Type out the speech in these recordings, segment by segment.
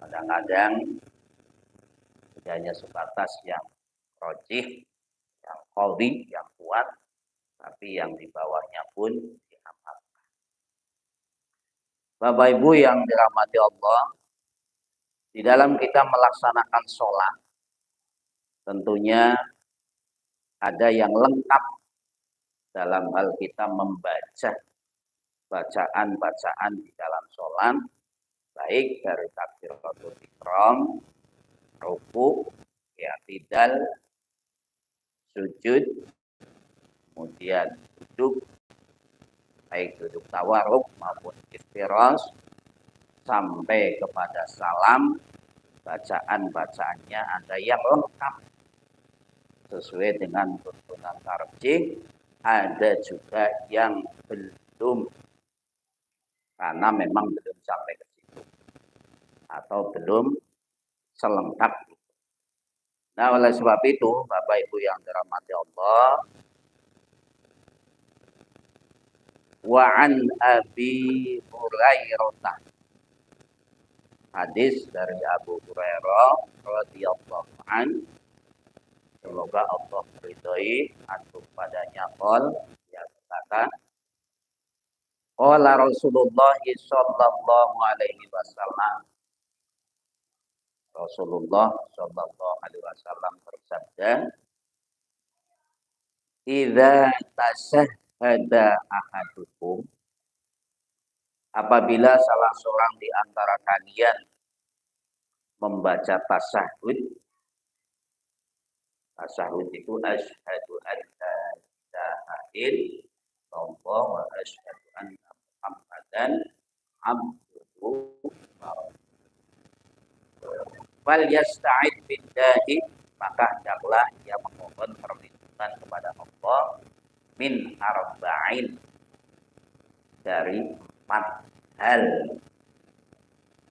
Kadang-kadang tidak hanya sebatas yang rojih, yang qawi, yang kuat, tapi yang di bawahnya pun diamalkan. Bapak Ibu yang dirahmati Allah, di dalam kita melaksanakan sholat, tentunya ada yang lengkap dalam hal kita membaca bacaan-bacaan di dalam sholat, baik dari takbiratul ihram, ruku, i'tidal, sujud, kemudian duduk, baik duduk tawarruk maupun iftirash, sampai kepada salam, bacaan-bacaannya ada yang lengkap sesuai dengan tuntunan tarjih, ada juga yang belum, karena memang belum sampai ke situ atau belum selengkap. Nah, oleh sebab itu, Bapak Ibu yang dirahmati Allah, wa an Abi Hurairah, hadis dari Abu Hurairah radhiyallahu an, semoga Allah meridhai antum padanya, qol, yang kata qala Rasulullah sallallahu alaihi wasallam, Rasulullah sallallahu alaihi wasallam bersabda, idza tasahhada ahadukum, apabila salah seorang di antara kalian membaca tasyahud, tasyahud itu asyhadu an la ilaha illallah wa asyhadu anna Muhammadan abduhu wa rasuluh. Fal yasta'id billahi, maka hendaklah ia memohon perlindungan kepada Allah min arba'in, dari 4 hal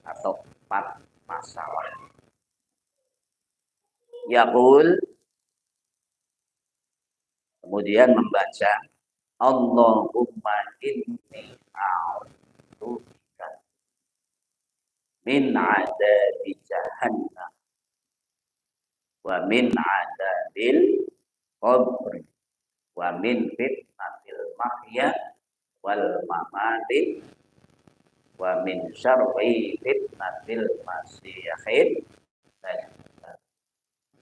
atau 4 masalah. Yaqul, kemudian membaca, Allahumma inni a'udzu bika min adabi jahannam wa min adabil qabr wa min fitnatil mahya wal mamati wa min syarri fitnatil masiihid.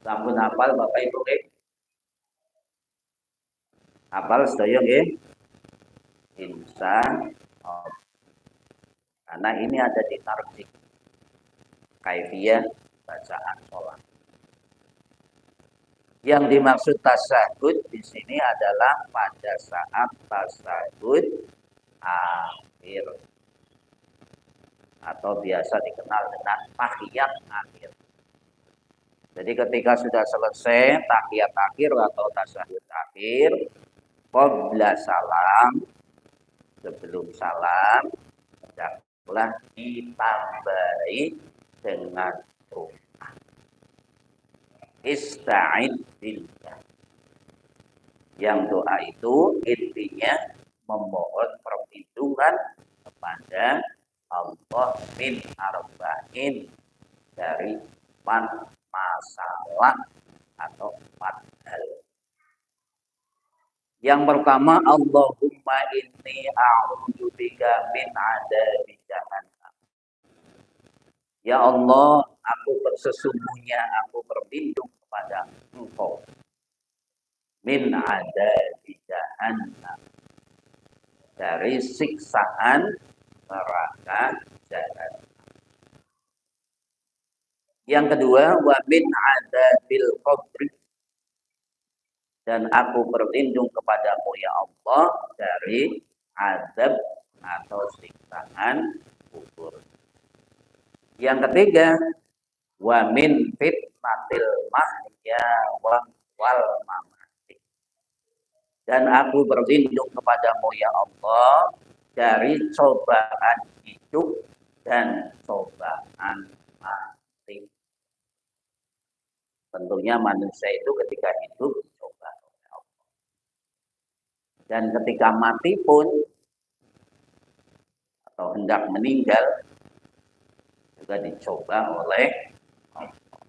Sampun hafal Bapak Ibu nggih? Hafal sedaya nggih? Insyaallah. Karena ini ada di tarjih kaifiyah bacaan sholat. Yang dimaksud tasyahud di sini adalah pada saat tasyahud akhir, atau biasa dikenal dengan tahiyat akhir. Jadi ketika sudah selesai tahiyat akhir atau tasyahud akhir, qabla salam, sebelum salam, hendaklah ditambahi dengan doa. Ista'in billah. Yang doa itu intinya memohon perlindungan kepada Allah min arba'in, dari 4 masalah atau 4 hal. Yang pertama, Allahumma inni a'udzu bika min adzabi jahannam. Ya Allah, sesungguhnya aku berlindung kepada Engkau min adzabi jahannam, dari siksaan neraka jahanam. Yang kedua, wa min adzabil qabr, dan aku berlindung kepadamu ya Allah dari azab atau siksaan kubur. Yang ketiga, wa min fitnatil mahya wal mamati, dan aku berlindung kepadamu ya Allah dari cobaan hidup dan cobaan mati. Tentunya manusia itu ketika hidup dicoba oleh Allah, dan ketika mati pun atau hendak meninggal juga dicoba oleh Allah.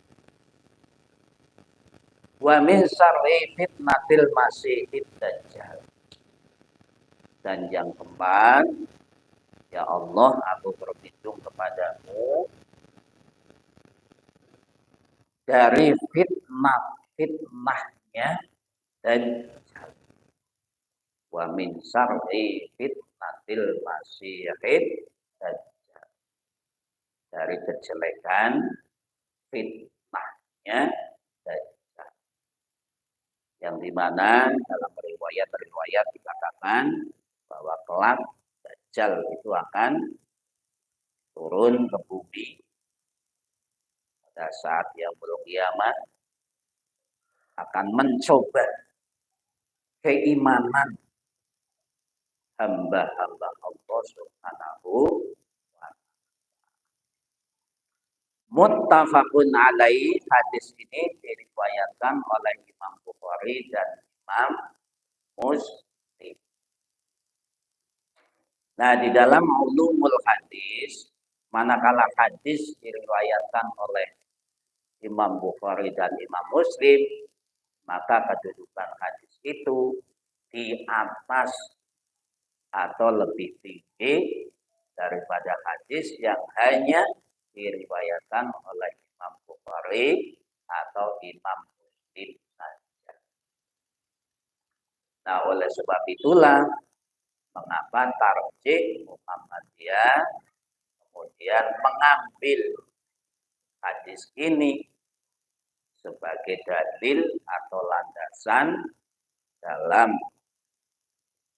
Wa min syarri fitnatil masiihid dajjal. Dan yang keempat, ya Allah, aku berlindung kepadamu dari fitnahnya Dajjal. Wa min syarri fitnatil masiihid Dajjal. Dari kejelekan fitnahnya Dajjal. Yang dimana dalam riwayat dikatakan bahwa kelak Dajjal itu akan turun ke bumi pada saat yang belum kiamat, akan mencoba keimanan hamba-hamba Allah Subhanahu wa ta'ala. Muttafaqun alaih, hadis ini diriwayatkan oleh Imam Bukhari dan Imam Muslim. Nah, di dalam ulumul hadis, manakala hadis diriwayatkan oleh Imam Bukhari dan Imam Muslim, maka kedudukan hadis itu di atas atau lebih tinggi daripada hadis yang hanya diriwayatkan oleh Imam Bukhari atau Imam Muslim saja. Nah, oleh sebab itulah mengapa Tarjih Muhammadiyah kemudian mengambil hadis ini sebagai dalil atau landasan dalam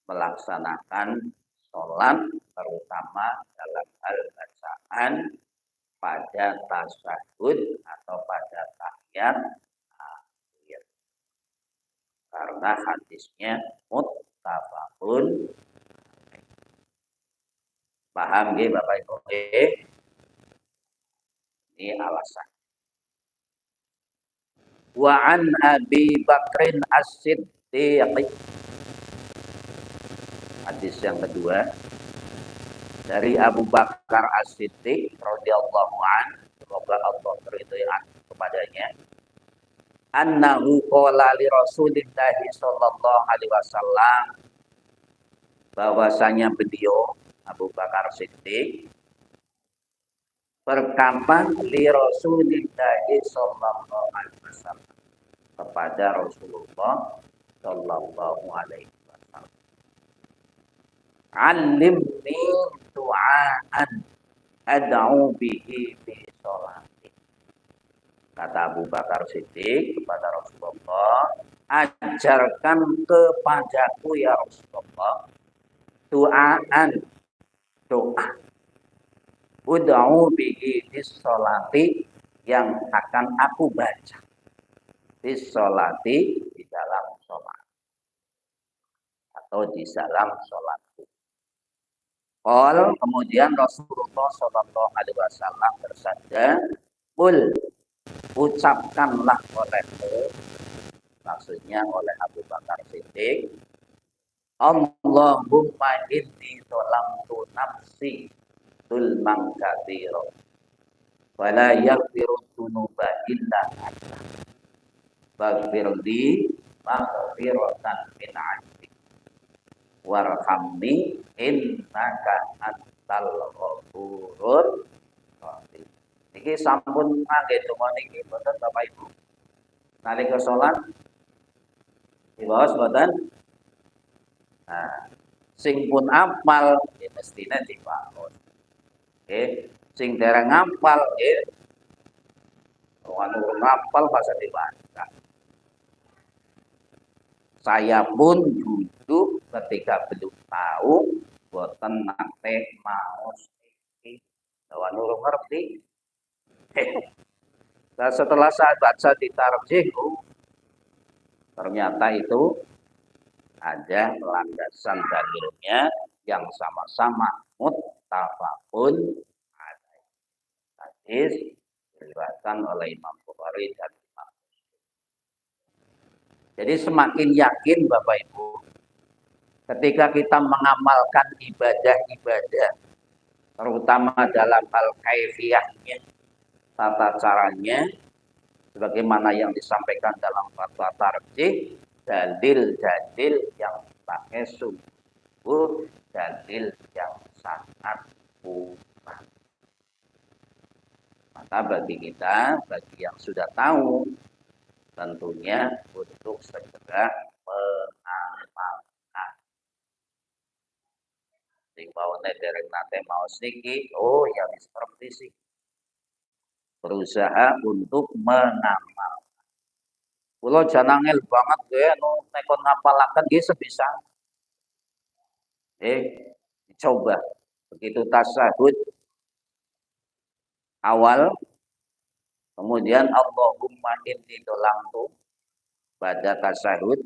melaksanakan sholat, terutama dalam hal bacaan pada tasyahud atau pada tahiyat akhir. Karena hadisnya muttafaqun. Paham nggih Bapak Ibu? Ini alasan. Wa an Abi Bakrin As-Siddiq. Hadis yang kedua dari Abu Bakar As-Siddiq radhiyallahu anhu, semoga Allah ridha kepadanya. Annahu qala li Rasulillah sallallahu alaihi wasallam, bahwasanya beliau Abu Bakar Siddiq berkata li Rasulillah sallallahu alaihi wasallam, kepada Rasulullah sallallahu alaihi wasallam, alimni du'aan ad'u bihi fi sholati. Kata Abu Bakar Siddiq kepada Rasulullah, ajarkan kepadaku ya Rasulullah du'aan, doa, ud'u bihi fi sholati, yang akan aku baca fi sholati, di dalam sholat atau di dalam sholatku. Kemudian Rasulullah Shallallahu Alaihi Wasallam bersabda, ucapkanlah olehmu, maksudnya oleh Abu Bakar Siddiq, Allahumma inni zalamtu nafsi dzulman katsira wa la yaghfiru dzunuba illa anta faghfirli maghfiratan min 'indik warhamni innaka antal ghafurur rahim. Niki sampun ngangge donga niki mboten Bapak Ibu? Nalika salat diwaos mboten? Nah, sing pun apal ya mestine diwaos. Nggih, sing dereng apal nggih anu apal bahasa dibaca. Saya pun duduk ketika belum tahu, boten nate maos iki. Lawan urung ngerti. Nah, setelah saya baca di tarjih, ternyata itu ada landasan dalilnya yang sama-sama muttafaqun alaih. Hadis diriwayatkan oleh Imam Bukhari dan Imam Muslim. Jadi semakin yakin Bapak Ibu, ketika kita mengamalkan ibadah-ibadah, terutama dalam hal kaifiyahnya, tata caranya, sebagaimana yang disampaikan dalam fatwa tarjih, dalil-dalil yang pakai sungguh, dalil yang sangat kuat. Maka bagi kita, bagi yang sudah tahu, tentunya untuk segera mengamalkan. Di bawahnya dereng nate mau sedikit, oh ya seperti sih. Berusaha untuk mengamalkan. Kulo janangel banget gue, nekon ngapalakan dia sebisa. Dicoba. Begitu tasahud awal, kemudian Allahumma inni dolamtu pada tasahud.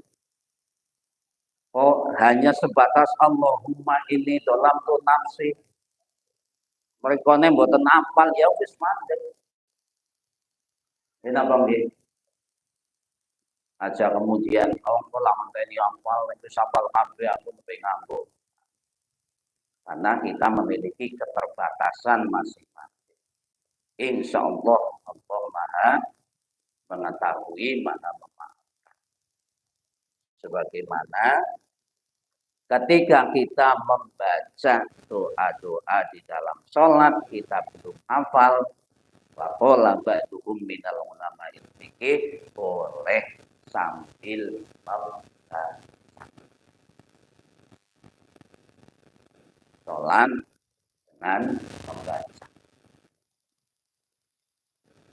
Oh, hanya sebatas Allahumma inni dolamtu nafsi. Mereka ini mboten apal ya wis mandek. Ini apa nggih? Aja kemudian kok lamun teni apal itu sapal kabeh aku mesti nganggo. Karena kita memiliki keterbatasan masing-masing. Insya Allah Allah Maha mengetahui, Maha memaafkan. Sebagaimana ketika kita membaca doa-doa di dalam sholat kita belum hafal, waqala ba'duhum minal ulama'il fikih, boleh sambil membaca. Sholat dengan membaca.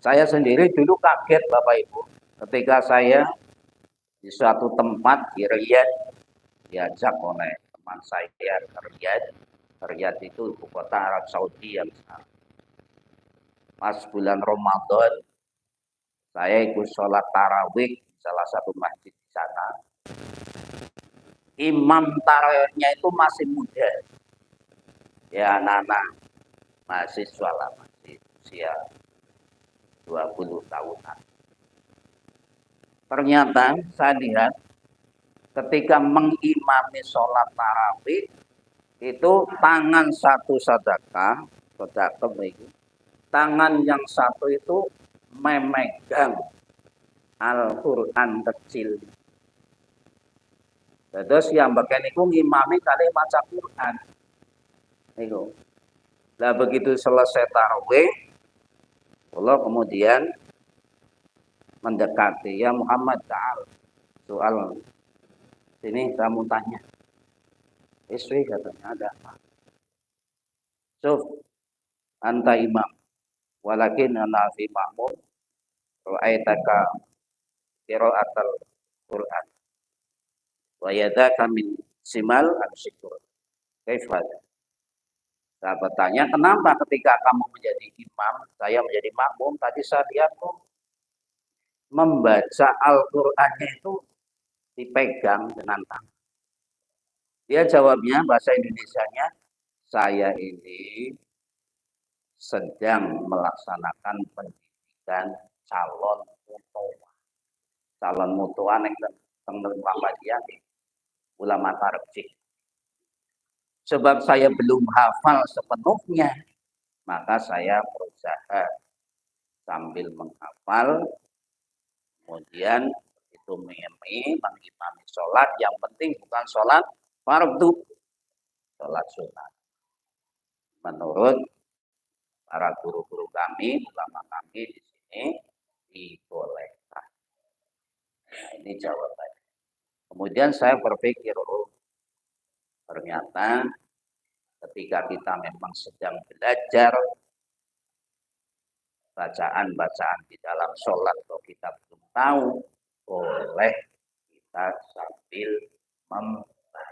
Saya sendiri dulu kaget Bapak Ibu ketika saya di suatu tempat di Riyadh diajak oleh teman saya ke Riyadh. Riyadh itu ibu kota Arab Saudi yang sekarang. Pas bulan Ramadan saya ikut sholat tarawih di salah satu masjid di sana. Imam tarawihnya itu masih muda. Ya anak-anak mahasiswa lah, masih usia 20 tahunan. Ternyata saya lihat ketika mengimami sholat tarawih itu tangan satu sedekah itu, tangan yang satu itu memegang Al-Quran kecil. Terus yang bagian itu ngimami kali maca Quran. Itu. Nah begitu selesai tarawih, Allah kemudian mendekati ya Muhammad Ta'ala soal sini kamu tanya. Istri katanya ada apa? So, anta imam, walakin ana fi ma'mum, ra'aitaka qira'atal Qur'an. Wa yadaka min simal al-syukur. Kaifada? Saya bertanya, kenapa ketika kamu menjadi imam, saya menjadi makmum, tadi saya lihat kok membaca Al-Qur'annya itu dipegang dengan tangan. Dia jawabnya bahasa Indonesianya, saya ini sedang melaksanakan pendidikan calon mutua. Calon mutua yang tentang Muhammadiyah ulama tarjih. Sebab saya belum hafal sepenuhnya, maka saya berusaha sambil menghafal, kemudian itu mengimami sholat. Yang penting bukan sholat fardu, sholat sunnah. Menurut para guru-guru kami, ulama kami di sini dibolehkan. Nah, ini jawabannya. Kemudian saya berpikir, oh ternyata ketika kita memang sedang belajar bacaan-bacaan di dalam sholat, kalau kita belum tahu, boleh kita sambil membaca.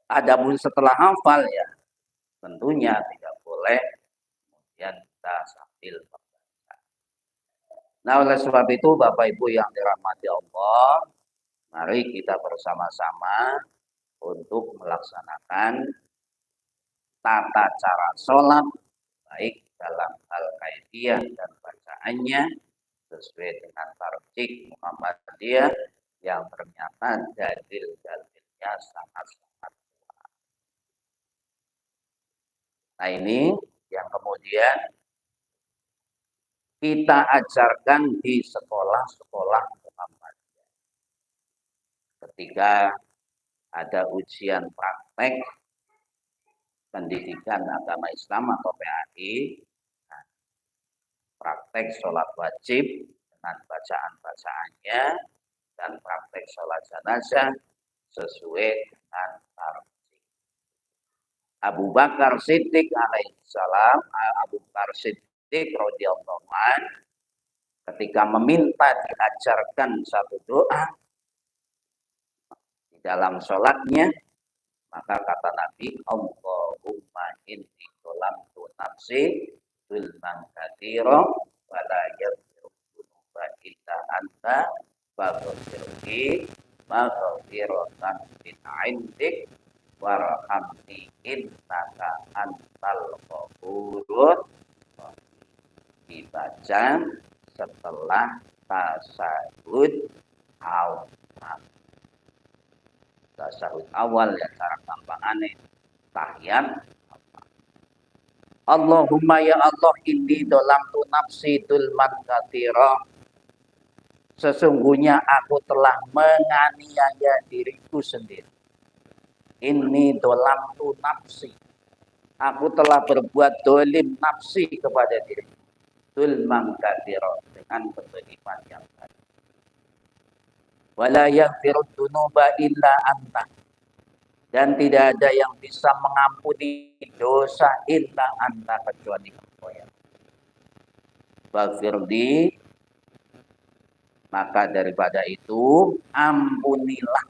Adapun setelah hafal ya tentunya tidak boleh kemudian kita sambil membaca. Nah oleh sebab itu Bapak Ibu yang dirahmati Allah, mari kita bersama-sama untuk melaksanakan tata cara sholat baik dalam hal kaifiyah dan bacaannya sesuai dengan tarjih Muhammadiyah yang ternyata dalil-dalilnya sangat-sangat kuat. Nah ini yang kemudian kita ajarkan di sekolah-sekolah Muhammadiyah. Ketika ada ujian praktek pendidikan agama Islam atau PAI, nah, praktek sholat wajib dengan bacaan-bacaannya dan praktek sholat jenazah sesuai dengan tarjih. Abu Bakar Siddiq alaihissalam, Abu Bakar Siddiq radhiyallahu anhu ketika meminta diajarkan satu doa di dalam sholatnya, maka kata Nabi, Allahumma inni dzalamtu nafsi dzulman katsira wa la yaghfiru dzunuba illa anta faghfirli maghfiratan min 'indik warhamni innaka antal ghafurur rahim. Dibaca setelah tasyahud awal. Tasyahud awal yang cara gampangane tahiyat. Allahumma ya Allah inni dzalamtu nafsi dzulman katsira. Sesungguhnya aku telah menganiaya diriku sendiri. Inni dzalamtu nafsi. Aku telah berbuat dolim nafsi kepada diri. Dzulman katsira, dengan kezaliman yang banyak. Wala yaghfiru dzunuba illa anta. Dan tidak ada yang bisa mengampuni dosa illa anta kecuali Engkau ya. Faghfirli, maka daripada itu ampunilah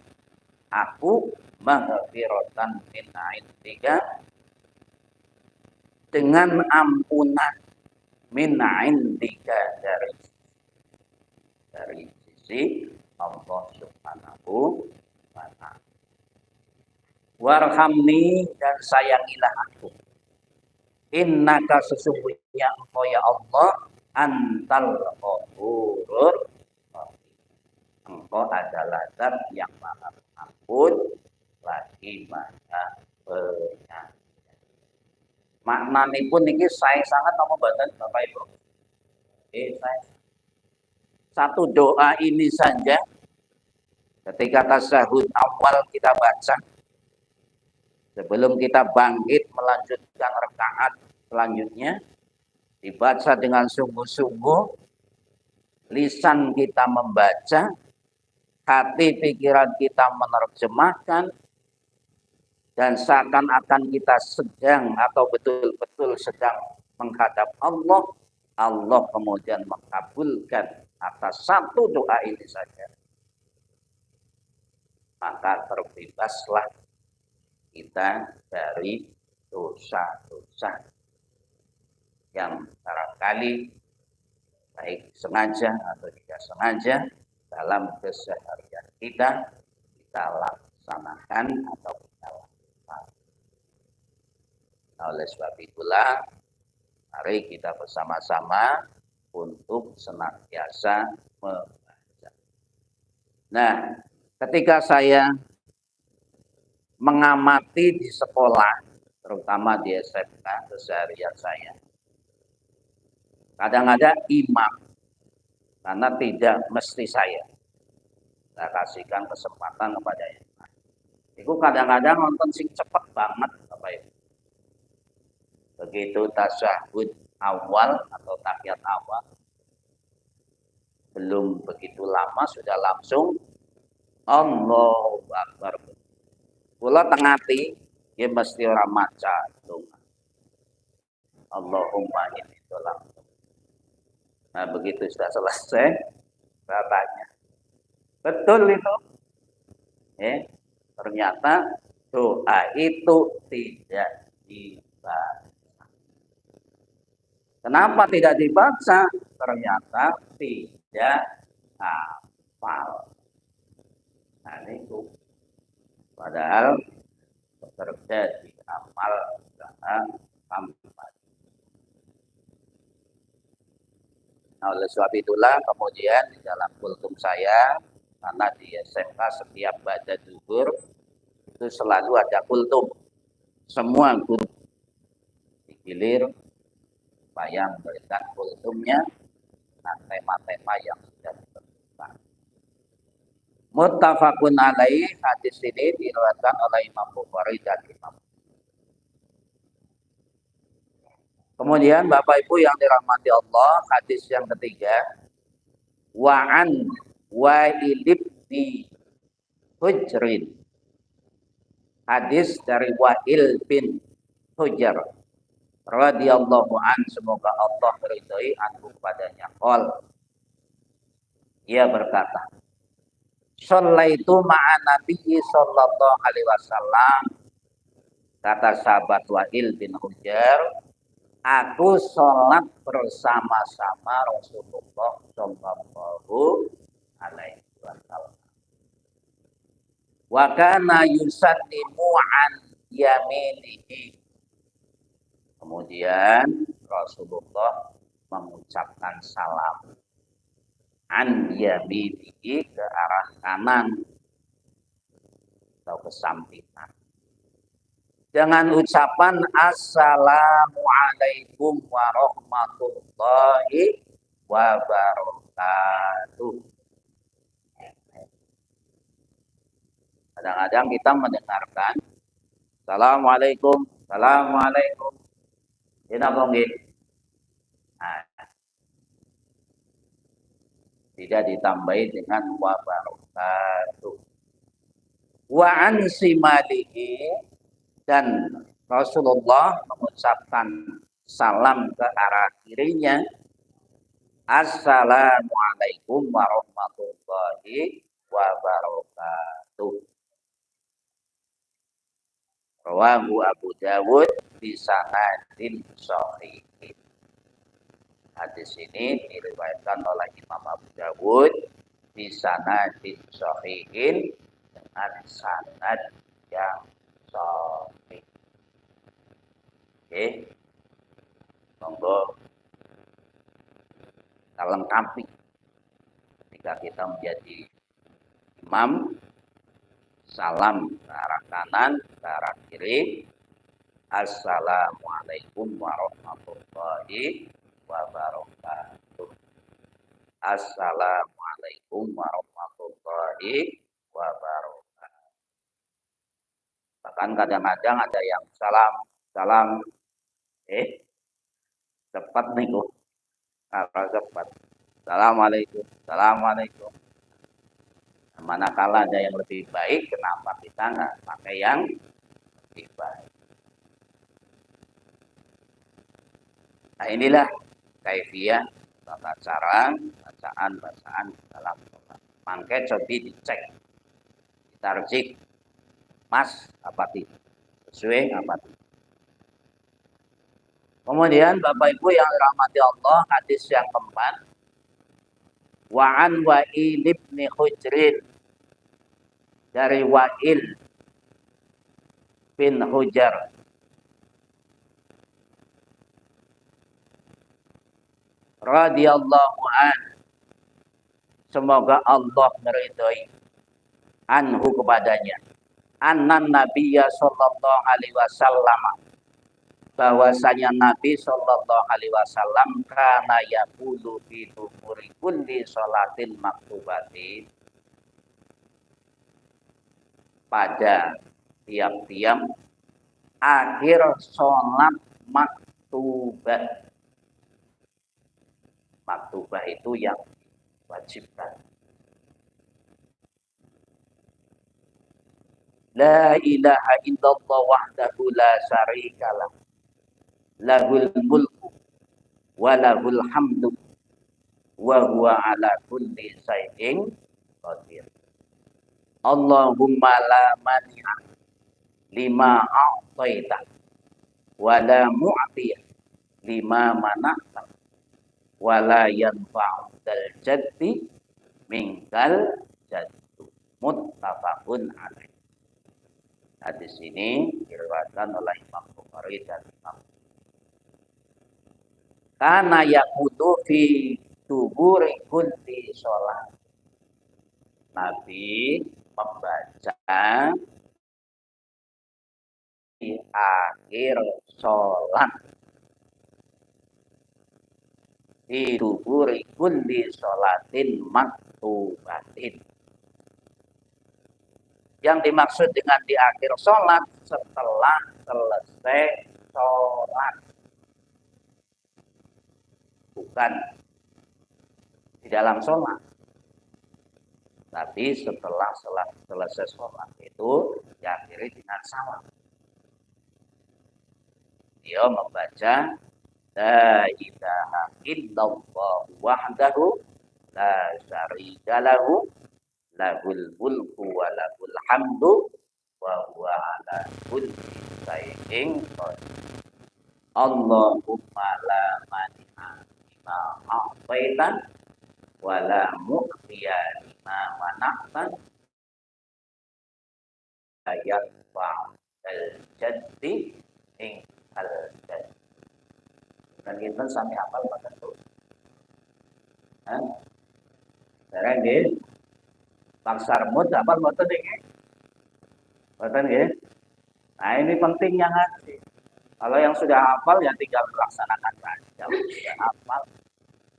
aku maghfiratan min 'indika, dengan ampunan min 'indika dari sisi Allah Subhanahu wa ta'ala. Warhamni, dan sayangilah aku. Innaka, sesungguhnya Engkau ya Allah, antal ghafurur rahim. Engkau adalah zat yang maha pengampun lagi maha penyayang. Maknanya pun ini saya sangat nama badan Bapak Ibu. Saya satu doa ini saja ketika tasyahud awal kita baca, sebelum kita bangkit melanjutkan rakaat selanjutnya, dibaca dengan sungguh-sungguh, lisan kita membaca, hati pikiran kita menerjemahkan, dan seakan-akan kita sedang atau betul-betul sedang menghadap Allah, Allah kemudian mengabulkan atas satu doa ini saja. Maka terbebaslah kita dari dosa-dosa yang barangkali baik sengaja atau tidak sengaja dalam keseharian kita laksanakan atau kita lakukan. Nah, oleh sebab itulah mari kita bersama-sama untuk senantiasa membaca. Nah, ketika saya mengamati di sekolah, terutama di SMK keseharian saya, kadang-kadang imam, karena tidak mesti saya kasihkan kesempatan kepada imam. Itu kadang-kadang nonton sing cepet banget, Bapak Ibu. Begitu tasyahud awal atau tahiyat awal, belum begitu lama sudah langsung Allahu Akbar. Kula tengati ya mesti ora maca donga. Allahumma inni dzalamtu. Nah, begitu sudah selesai, saya tanya, betul itu? Ternyata doa itu tidak dibaca. Kenapa tidak dibaca? Ternyata tidak hafal. Nah, itu padahal bekerja di amal usaha kampanye. Nah, oleh sebab itulah kemudian di dalam kultum saya, karena di SMK setiap baca zuhur itu selalu ada kultum. Semua guru hilir supaya memberikan kultumnya dan tema-tema yang sudah ditentukan. Muttafaqun alaih, hadis ini diriwayatkan oleh Imam Bukhari dan Imam. Kemudian Bapak Ibu yang dirahmati Allah, hadis yang ketiga, wa'an Wa'il bin Hujrin. Hadis dari Wa'il bin Hujr radhiyallahu an, semoga Allah meridhai anhu padanya. Ia berkata, shallaitu ma'an Nabi sallallahu alaihi wasallam. Kata sahabat Wa'il bin Hujr, aku sholat bersama-sama Rasulullah sallallahu alaihi wasallam. Wa kana yusallimu an yaminihi. Kemudian Rasulullah mengucapkan salam an yaminihi, ke arah kanan atau ke sampingan, dengan ucapan assalamualaikum warahmatullahi wabarakatuh. Kadang-kadang kita mendengarkan assalamualaikum, assalamualaikum, ini apa nggih? Nah, tidak ditambahi dengan wabarakatuh. Wa an simalihi, dan Rasulullah mengucapkan salam ke arah kirinya, assalamualaikum warahmatullahi wabarakatuh. Rawahu Abu Dawud bisanadin shahih. Hadis ini diriwayatkan oleh Imam Abu Dawud bisanadin shahihin, dengan sanad yang sahih. Oke, monggo kita lengkapi ketika kita menjadi imam. Salam ke arah kanan, ke arah kiri. Assalamualaikum warahmatullahi wabarakatuh. Assalamualaikum warahmatullahi wabarakatuh. Bahkan kadang-kadang ada yang salam, cepat nih kok. Cepat. Assalamualaikum. Manakala ada yang lebih baik, kenapa kita nggak pakai yang lebih baik? Nah, inilah kaifiyah tata cara bacaan dalam sholat. Mangke coba dicek, ditarjik, mas apa tidak, sesuai apa tidak. Kemudian Bapak Ibu yang dirahmati Allah, hadis yang keempat, wa'an Wa'il bin Hujrin, dari Wa'il bin Hujr radhiyallahu an, semoga Allah meridhai anhu kepadanya, annan nabiyya sallallahu alaihi wasallam, bahwasanya Nabi sallallahu alaihi wasallam kana yaqulu fi duburi kulli sholatin maktubatin, pada tiap-tiap akhir sholat maktubah. Maktubah itu yang wajibkan. La ilaha illallah wahdahu la syarikalah, lahul mulku wa lahul hamdu wa huwa ala kulli syai'in qadir. Allahumma la mani'a lima a'taita wa la mu'tiya lima mana'ta wa la yanfa'u dal jaddi minkal jaddu. Muttafaqun alaih. Hadis ini diriwayatkan oleh Imam Bukhari dan Imam. Kana yaqutu fi duburi kulli sholat. Nabi membaca di akhir sholat Fi duburi kulli sholatin maktubatin. Yang dimaksud dengan di akhir sholat setelah selesai sholat, bukan di dalam sholat, tapi setelah selesai sholat itu diakhiri dengan salam. Dia membaca la ilaha illallah wahdahu la syarika lahu lahul mulku wa lahul hamdu wa huwa ala kulli syai'in qadir. Allahumma la mani'a lima a'taitan wa la mu'tiya lima mana'tan ayat ba'dal jaddi ingkal jaddi. Dan kita sampai hafal pada itu. Sekarang ini Bangsar mut hafal mboten niki. Mboten nggih. Nah, ini pentingnya ngaji. Kalau yang sudah hafal ya tinggal melaksanakan saja. Sudah hafal.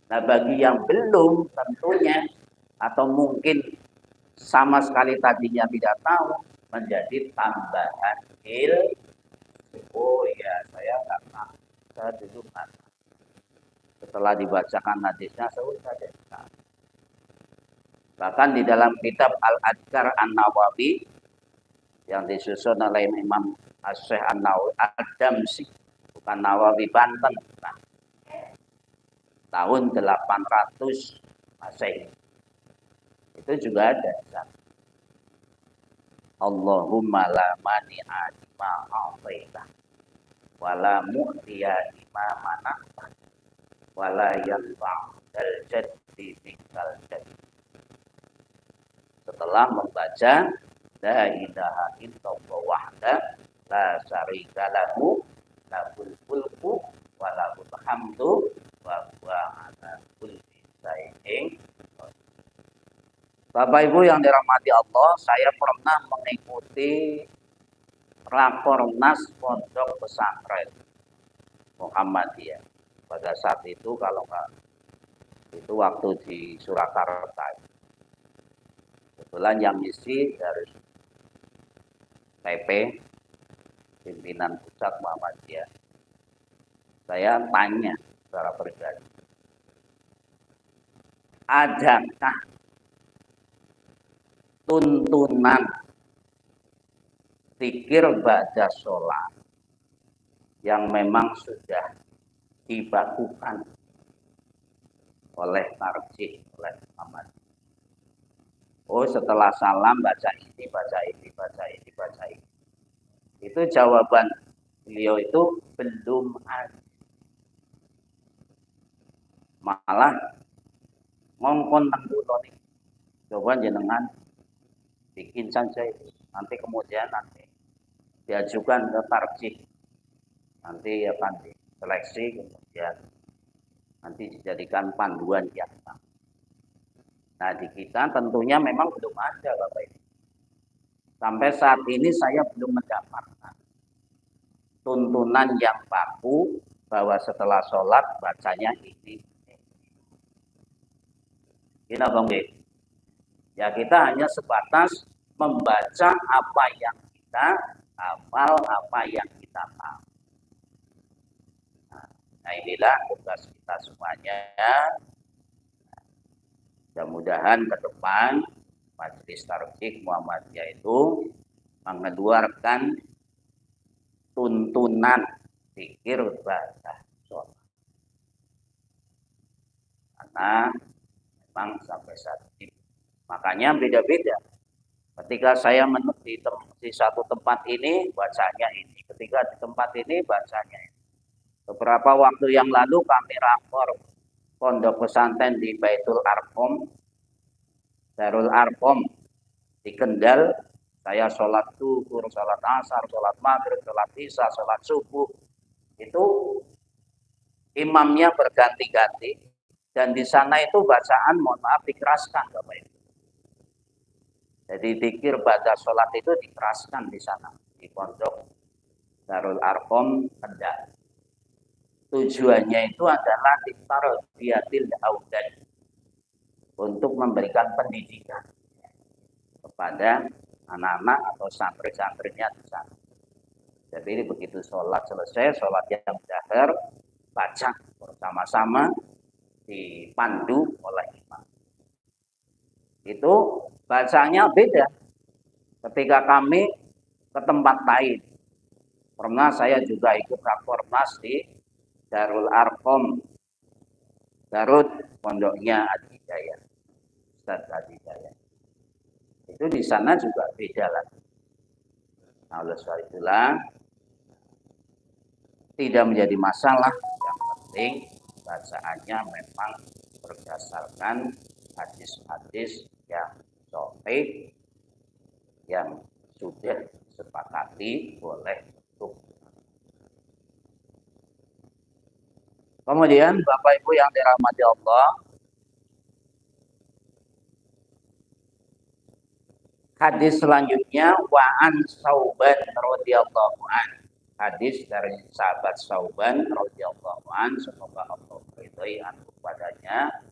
Nah, bagi yang belum tentunya atau mungkin sama sekali tadinya tidak tahu menjadi tambahan ilmu. Oh ya, saya nggak tahu. Saya dulu kan. Setelah dibacakan hadisnya, saya sudah tahu. Bahkan di dalam kitab Al-Adhkar An-Nawawi yang disusun oleh Imam As-Syekh An-Nawawi Ad-Damsi, bukan Nawawi Banten, nah, tahun 800 Masehi. Itu juga ada. Allahumma la mani'a lima a'taita wa la mu'tiya lima mana'ta wa la yanfa'ul jaddi minal jaddi. Setelah membaca la ilaha illallah wahda la syarika lahu lahul mulku wa lahul hamdu wa huwa ala kulli syai'in. Bapak Ibu yang dirahmati Allah, saya pernah mengikuti Rakornas Pondok Pesantren Muhammadiyah. Pada saat itu kalau nggak itu waktu di Surakarta. Kebetulan yang misi dari PP pimpinan pusat Muhammadiyah. Saya tanya secara pribadi, adakah tuntunan zikir ba'da sholat yang memang sudah dibakukan oleh tarjih oleh Muhammad? Oh, setelah salam baca ini, baca ini, baca ini, baca ini. Itu jawaban beliau itu belum ada. Malah ngongkon tanggulo nih. Coba jenengan bikin saja itu. Nanti kemudian diajukan ke tarjih. Nanti akan diseleksi, kemudian nanti dijadikan panduan yang sama. Nah, di kita tentunya memang belum ada, Bapak Ibu. Sampai saat ini saya belum mendapatkan tuntunan yang baku bahwa setelah sholat bacanya ini. Ini Bang B. Ya, kita hanya sebatas membaca apa yang kita hafal, apa yang kita tahu. Nah, inilah tugas kita semuanya. Mudah-mudahan ke depan Majelis Tarjih Muhammadiyah itu mengeluarkan tuntunan zikir ba'da sholat. Karena memang sampai saat ini makanya beda-beda. Ketika saya di satu tempat ini bacanya ini, ketika di tempat ini bacanya ini. Beberapa waktu yang lalu kami rapor pondok pesantren di Baitul Arqam, Darul Arqam di Kendal. Saya sholat zuhur, sholat asar, sholat maghrib, sholat isya, sholat subuh. Itu imamnya berganti-ganti. Dan di sana itu bacaan, mohon maaf, dikeraskan Bapak Ibu. Jadi zikir ba'da sholat itu dikeraskan di sana, di pondok Darul Arqam Kendal. Tujuannya itu adalah ditarbiyatil aulad, untuk memberikan pendidikan kepada anak-anak atau santri-santrinya di sana. Jadi ini begitu sholat selesai, sholat yang dahar, baca bersama-sama dipandu oleh imam. Itu bacanya beda ketika kami ke tempat lain. Pernah saya juga ikut rakornas di Darul Arkom, Garut, pondoknya Adi Hidayat, Ustaz Adi Hidayat. Itu di sana juga beda lagi. Nah, oleh sebab itulah tidak menjadi masalah. Yang penting bacaannya memang berdasarkan hadis-hadis yang sahih yang sudah disepakati oleh hukum. Kemudian Bapak Ibu yang dirahmati Allah, hadis selanjutnya wa'an Sauban radhiyallahu an. Hadis dari sahabat Sauban radhiyallahu an, semoga Allah ridhai anhu padanya.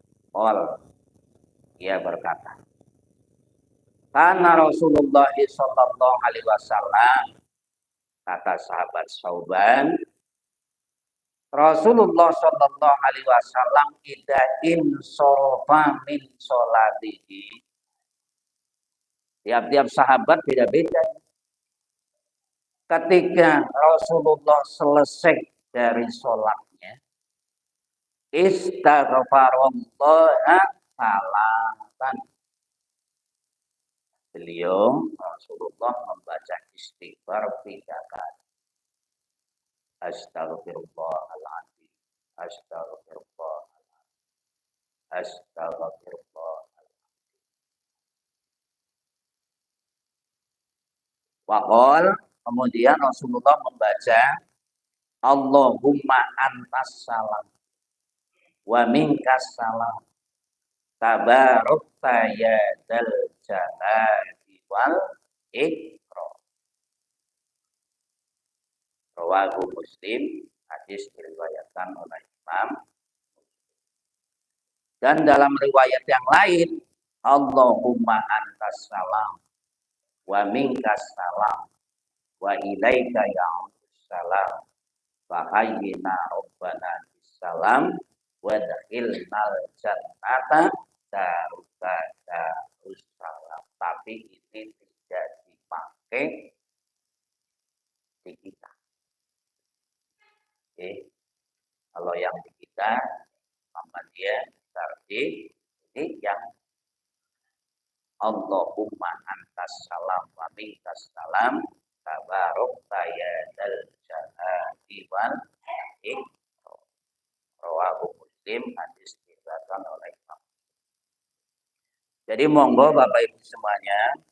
Ia berkata, karena Rasulullah sallallahu alaihi wasallam, kata sahabat Sauban, Rasulullah sallallahu alaihi wasallam idza insarafa min sholatihi. Tiap-tiap sahabat beda-beda. Ketika Rasulullah selesai dari sholatnya, istaghfarallaha salatan. Beliau Rasulullah membaca istighfar 3 kali. Astaghfirullahaladzim, astaghfirullahaladzim, astaghfirullahaladzim. Waqol, kemudian Rasulullah membaca Allahumma antas salam wa minkas salam tabarakta ya dzal jalali wal ikram. Rawahu Muslim, hadis diriwayatkan oleh Imam. Dan dalam riwayat yang lain, Allahumma antas salam wa minkas salam wa ilaika ya'udussalam fa hayyina rabbana bisalam wa dakhilnal jannata daruka darussalam. Tapi ini tidak dipakai di kita. Oke. Kalau yang di kita Muhammadiyah Sardi, ini yang Allahumma antas salam wa minkas salam tabarakta ya dzal jalali wal ikram. Rawahu Muslim, hadis diriwayatkan oleh Imam. Jadi monggo Bapak Ibu semuanya,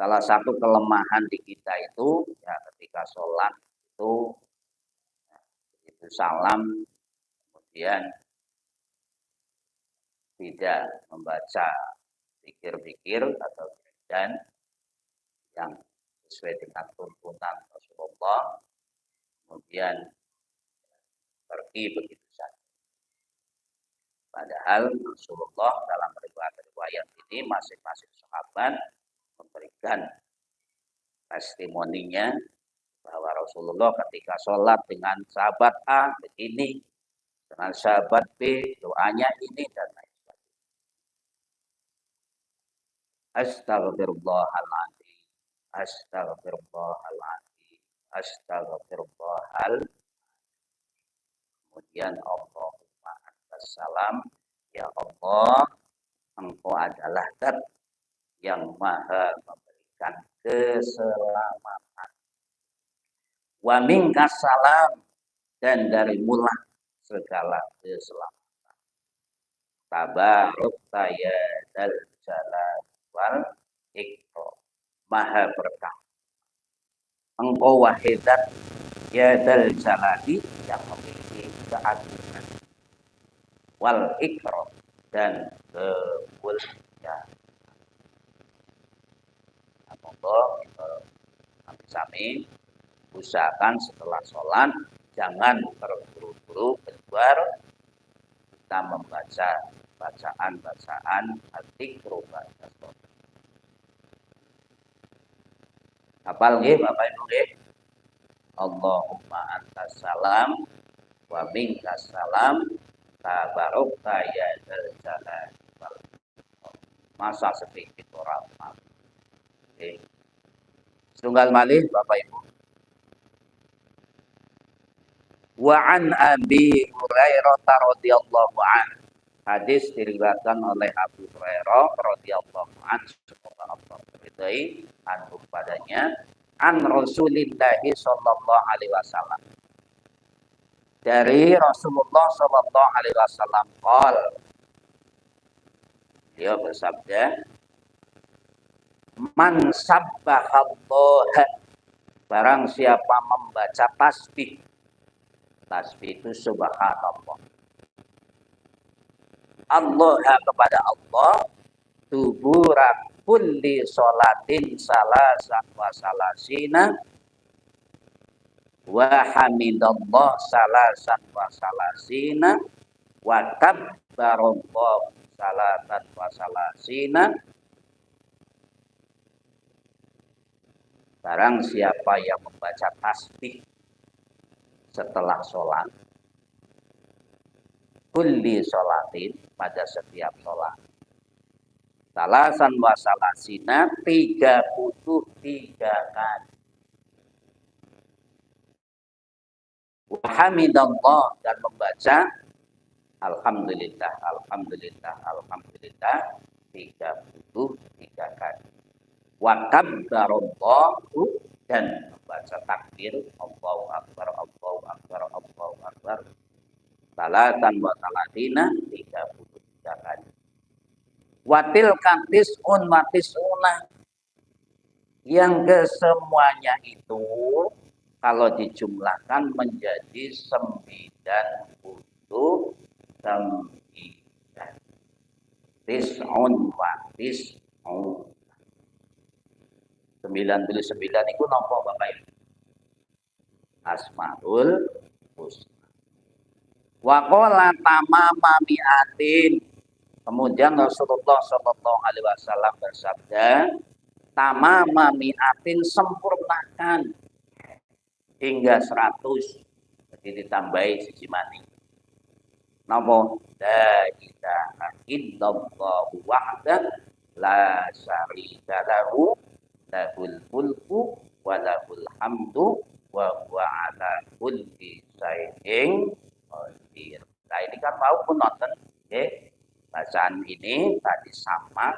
salah satu kelemahan di kita itu ya ketika sholat itu salam kemudian tidak membaca pikir-pikir atau dan yang sesuai dengan tuntunan Rasulullah, kemudian pergi begitu saja. Padahal Rasulullah dalam riwayat ini masing-masing sahabat memberikan testimoninya bahwa Rasulullah ketika sholat dengan sahabat A begini, dengan sahabat B doanya ini dan lain sebagainya. Astagfirullahaladzim, astagfirullahaladzim, astagfirullahal. Kemudian Allahumma antas salam, ya Allah, Engkau adalah Zat yang maha memberikan keselamatan. Wa minkas salam, dan dari mula segala keselamatan. Tabarakta ya dzal jalali wal ikram. Maha berkah. Engkau wahidat ya dzal jalali, yang memiliki keagungan, wal ikram, dan kemuliaan. Monggo sami usahakan setelah sholat Jangan terburu-buru keluar kita membaca bacaan-bacaan dzikru ba'da shalah. Hafal nggih Bapak Ibu nggih? Allahumma antas salam wa minkas salam tabarokta ya dzal jalali wal ikram. Masa sedikit orang. Oke. Setunggal malih Bapak Ibu. Wa an Abi Hurairah radhiyallahu anhu. Hadis diriwayatkan oleh Abu Hurairah radhiyallahu anhu, semoga Allah meridai anhu padanya, an Rasulillah sallallahu alaihi wasallam. Dari Rasulullah sallallahu alaihi wasallam qol. Dia bersabda, man sabbahallaha, barang siapa membaca tasbih. Tasbih itu subhanallah. Allah kepada Allah, tuburak kulli sholatin salasan wa salasina wa hamidallah salasan wa salasina wa kabbarallah salasan wa salasina. Barang siapa yang membaca tasbih setelah sholat, kulli sholatin, pada setiap sholat, salasan wa salasina, 33 kali, wa hamidallah, dan membaca alhamdulillah, alhamdulillah, alhamdulillah 33 kali, wa kabbarallahu, dan membaca takbir Allahu akbar, Allahu akbar, Allahu akbar, salatan wa salatina 33 kali. Watil kantis matisuna, yang kesemuanya itu kalau dijumlahkan menjadi 99. Tis'un wa tis'un. 99 itu napa Bapak Ibu? Asmaul Husna. Wa qala tamama mi'atin. Kemudian Rasulullah sallallahu alaihi wasallam bersabda, tamama mi'atin, sempurnakan hingga 100. Jadi ditambahi siji maning. Napa? La ilaha illallah wahdah la syarika lahu, lahul mulku wa lahul hamdu wa huwa ala kulli syai'in qadir. Nah, ini kan mau pun nonton, okay? Bacaan ini tadi sama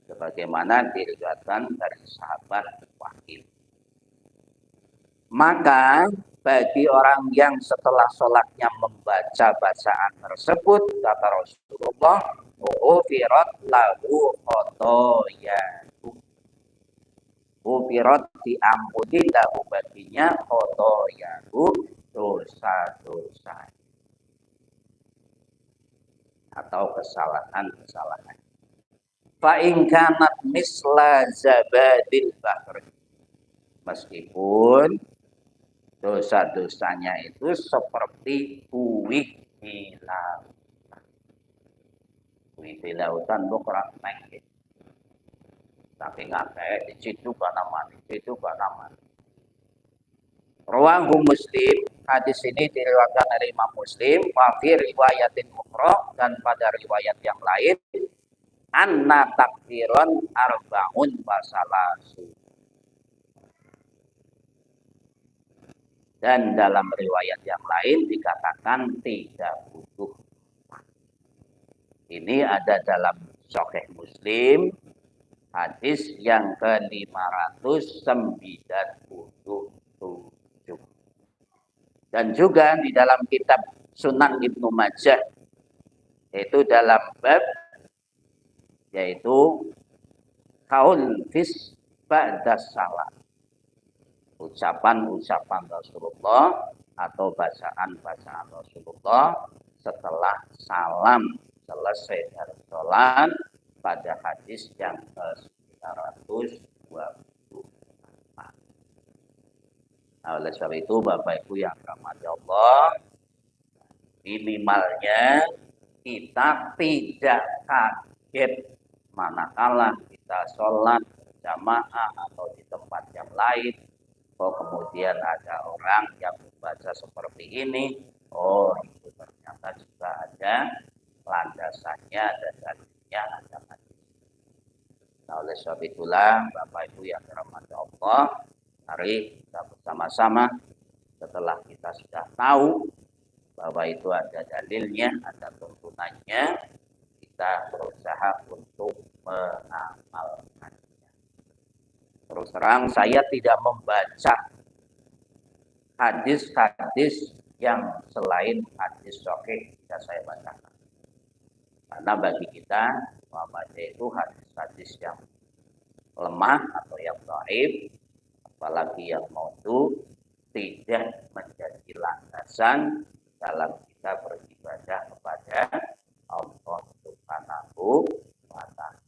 sebagaimana diriwayatkan dari sahabat Wahid. Maka bagi orang yang setelah sholatnya membaca bacaan tersebut, kata Rasulullah, ufirat lahu khotoyahu, ufirat diampuni lahu baginya khotoyahu, dosa-dosa atau kesalahan-kesalahan. Fa in kanat misla zabadil bahri, meskipun dosa-dosanya itu seperti buih di lautan. Buih di lautan itu kurang naik. Tapi nggak kayak di situ kan. Rawahu Muslim, hadis ini diriwayatkan oleh Imam Muslim, wa fi riwayatin ukhra, dan pada riwayat yang lain, anna takbiran arba'un wa salasu. Dan dalam riwayat yang lain dikatakan 30. Ini ada dalam Sahih Muslim, hadis yang ke-597. Dan juga di dalam kitab Sunan Ibnu Majah, yaitu dalam bab yaitu kaul fis ba'da salat, ucapan-ucapan Rasulullah atau bacaan-bacaan Rasulullah setelah salam selesai dari sholat, pada hadis yang ke-924. Nah, oleh sebab itu Bapak Ibu yang dirahmati Allah, minimalnya kita tidak kaget manakala kita sholat berjamaah atau di tempat yang lain. Oh, kemudian ada orang yang membaca seperti ini. Oh, itu ternyata juga ada landasannya dan dalilnya ada. Nah, oleh sebab itulah Bapak Ibu yang dirahmati Allah, mari kita bersama-sama setelah kita sudah tahu bahwa itu ada dalilnya, ada tuntunannya, kita berusaha untuk mengamalkannya. Terus terang saya tidak membaca hadis-hadis yang selain hadis sahih yang saya bacakan. Karena bagi kita Muhammadiyah itu hadis-hadis yang lemah atau yang dhaif, apalagi yang maudhu, tidak menjadi landasan dalam kita beribadah kepada Allah Subhanahu wa taala.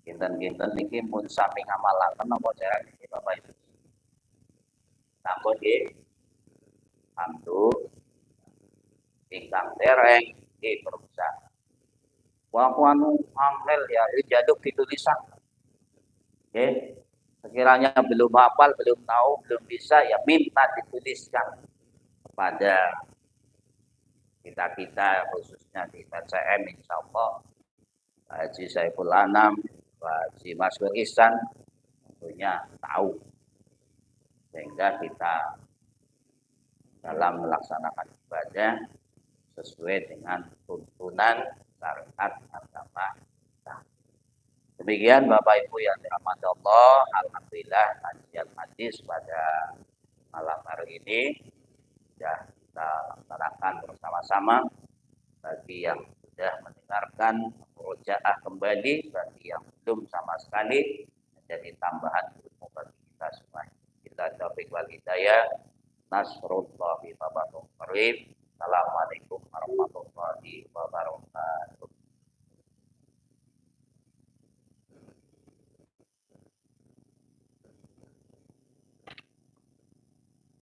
Kinten-kinten niki mun sami ngamalaken apa cara niki Bapak Ibu? Sampun nggih. Alhamdulillah ingkang dereng nggih berusaha. Wah anu angel ya jaduk ditulisan. Oke. Sekiranya belum hafal, belum tahu, belum bisa ya minta dituliskan kepada kita khususnya di TCM insya Allah Pak Haji Saiful Anam, Pak Haji Maskur Ihsan tentunya tahu sehingga kita dalam melaksanakan ibadah sesuai dengan tuntunan syariat agama kita. Demikian Bapak Ibu yang dirahmati Allah, alhamdulillah kajian hadis pada malam hari ini sudah kita laksanakan bersama-sama. Bagi yang sudah mendengarkan murojaah kembali, bagi yang belum sama sekali menjadi tambahan ilmu bagi kita semua. Kita taufik wal hidayah. Nasrullahi wa barakatuh. Assalamualaikum warahmatullahi wabarakatuh.